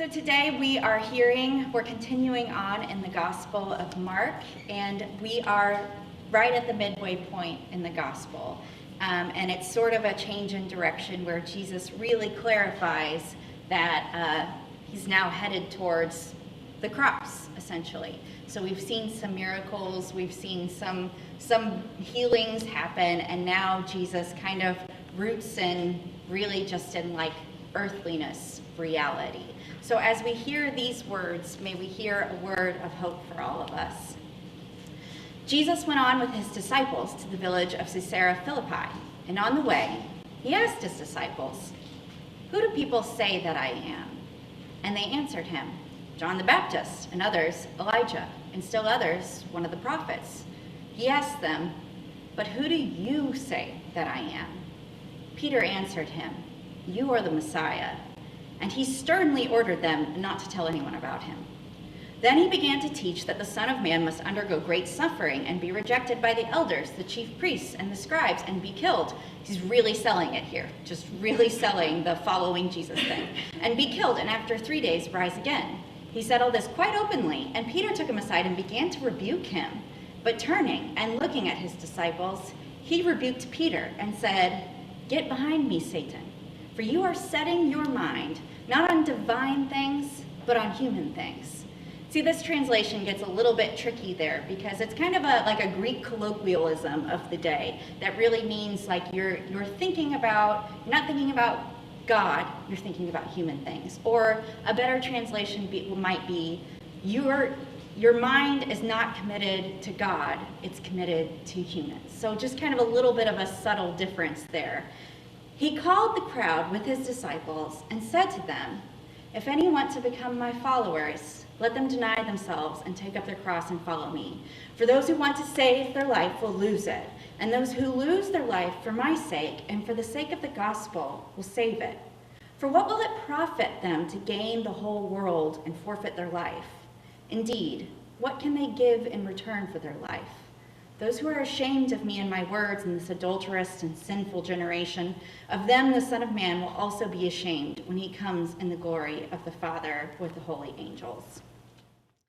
So today we're continuing on in the Gospel of Mark, and we are right at the midway point in the Gospel. And it's sort of a change in direction where Jesus really clarifies that he's now headed towards the cross, essentially. So we've seen some miracles, we've seen some healings happen, and now Jesus kind of roots in really just in like earthliness reality. So as we hear these words, may we hear a word of hope for all of us. Jesus went on with his disciples to the village of Caesarea Philippi, and on the way, he asked his disciples, "Who do people say that I am?" And they answered him, "John the Baptist, and others, Elijah, and still others, one of the prophets." He asked them, "But who do you say that I am?" Peter answered him, "You are the Messiah." And he sternly ordered them not to tell anyone about him. Then he began to teach that the Son of Man must undergo great suffering and be rejected by the elders, the chief priests, and the scribes, and be killed. He's really selling it here, just really selling the following Jesus thing. And be killed, and after 3 days rise again. He said all this quite openly, and Peter took him aside and began to rebuke him. But turning and looking at his disciples, he rebuked Peter and said, "Get behind me, Satan, for you are setting your mind not on divine things, but on human things." See, this translation gets a little bit tricky there because it's kind of like a Greek colloquialism of the day that really means like you're not thinking about God, you're thinking about human things. Or a better translation might be your mind is not committed to God, it's committed to humans. So just kind of a little bit of a subtle difference there. He called the crowd with his disciples and said to them, "If any want to become my followers, let them deny themselves and take up their cross and follow me. For those who want to save their life will lose it, and those who lose their life for my sake and for the sake of the gospel will save it. For what will it profit them to gain the whole world and forfeit their life? Indeed, what can they give in return for their life? Those who are ashamed of me and my words in this adulterous and sinful generation, of them the Son of Man will also be ashamed when he comes in the glory of the Father with the holy angels."